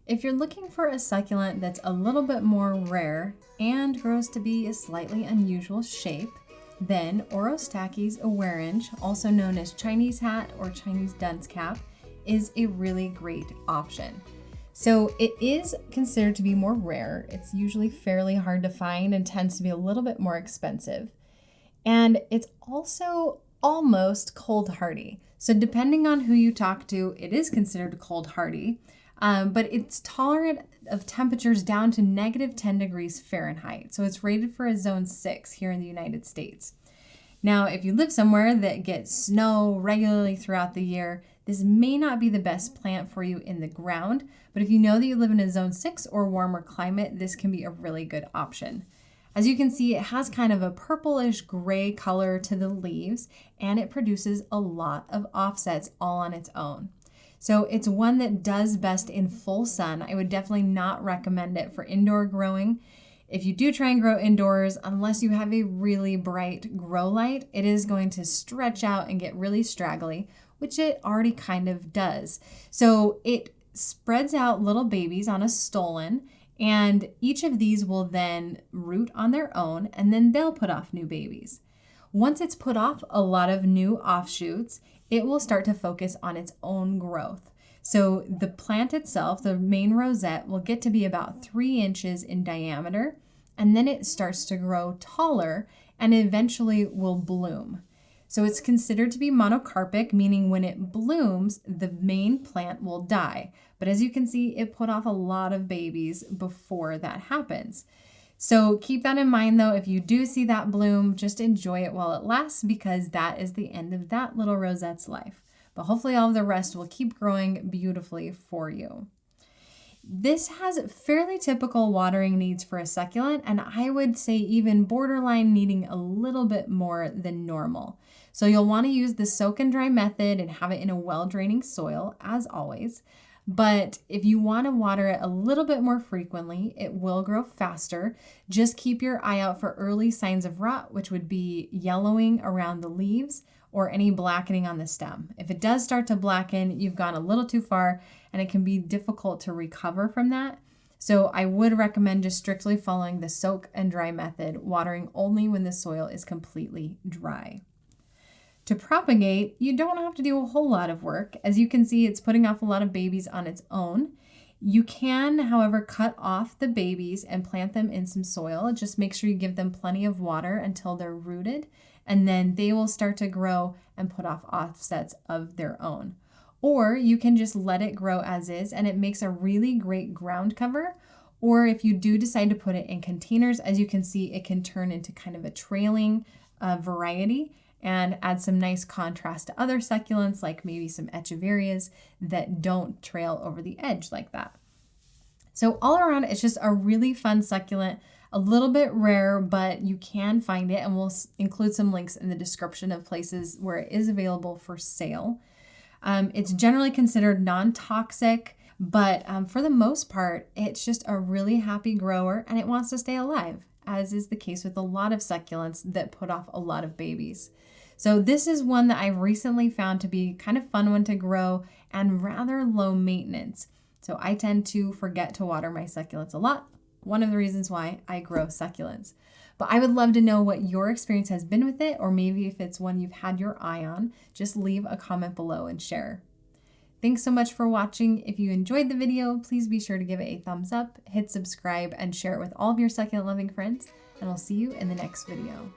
If you're looking for a succulent that's a little bit more rare and grows to be a slightly unusual shape, then Orostachys iwarenge, also known as Chinese hat or Chinese dunce cap, is a really great option. So it is considered to be more rare. It's usually fairly hard to find and tends to be a little bit more expensive. And it's also almost cold hardy. So depending on who you talk to, it is considered cold hardy. But it's tolerant of temperatures down to -10 degrees Fahrenheit. So it's rated for a zone 6 here in the United States. Now, if you live somewhere that gets snow regularly throughout the year, this may not be the best plant for you in the ground, but if you know that you live in a zone 6 or warmer climate, this can be a really good option. As you can see, it has kind of a purplish gray color to the leaves, and it produces a lot of offsets all on its own. So it's one that does best in full sun. I would definitely not recommend it for indoor growing. If you do try and grow indoors, unless you have a really bright grow light, it is going to stretch out and get really straggly, which it already kind of does. So it spreads out little babies on a stolon, and each of these will then root on their own, and then they'll put off new babies. Once it's put off a lot of new offshoots, it will start to focus on its own growth. So the plant itself, the main rosette, will get to be about 3 inches in diameter, and then it starts to grow taller and eventually will bloom. So it's considered to be monocarpic, meaning when it blooms, the main plant will die. But as you can see, it put off a lot of babies before that happens. So keep that in mind though. If you do see that bloom, just enjoy it while it lasts, because that is the end of that little rosette's life. But hopefully all of the rest will keep growing beautifully for you. This has fairly typical watering needs for a succulent, and I would say even borderline needing a little bit more than normal. So you'll want to use the soak and dry method and have it in a well-draining soil, as always. But if you want to water it a little bit more frequently, it will grow faster. Just keep your eye out for early signs of rot, which would be yellowing around the leaves or any blackening on the stem. If it does start to blacken, you've gone a little too far, and it can be difficult to recover from that. So I would recommend just strictly following the soak and dry method, watering only when the soil is completely dry. To propagate, you don't have to do a whole lot of work. As you can see, it's putting off a lot of babies on its own. You can, however, cut off the babies and plant them in some soil. Just make sure you give them plenty of water until they're rooted, and then they will start to grow and put off offsets of their own. Or you can just let it grow as is, and it makes a really great ground cover. Or if you do decide to put it in containers, as you can see, it can turn into kind of a trailing variety and add some nice contrast to other succulents, like maybe some echeverias that don't trail over the edge like that. So all around, it's just a really fun succulent, a little bit rare, but you can find it, and we'll include some links in the description of places where it is available for sale. It's generally considered non-toxic, but for the most part, it's just a really happy grower, and it wants to stay alive, as is the case with a lot of succulents that put off a lot of babies. So this is one that I've recently found to be kind of fun one to grow and rather low maintenance. So I tend to forget to water my succulents a lot. One of the reasons why I grow succulents. But I would love to know what your experience has been with it, or maybe if it's one you've had your eye on, just leave a comment below and share. Thanks so much for watching. If you enjoyed the video, please be sure to give it a thumbs up, hit subscribe, and share it with all of your succulent loving friends, and I'll see you in the next video.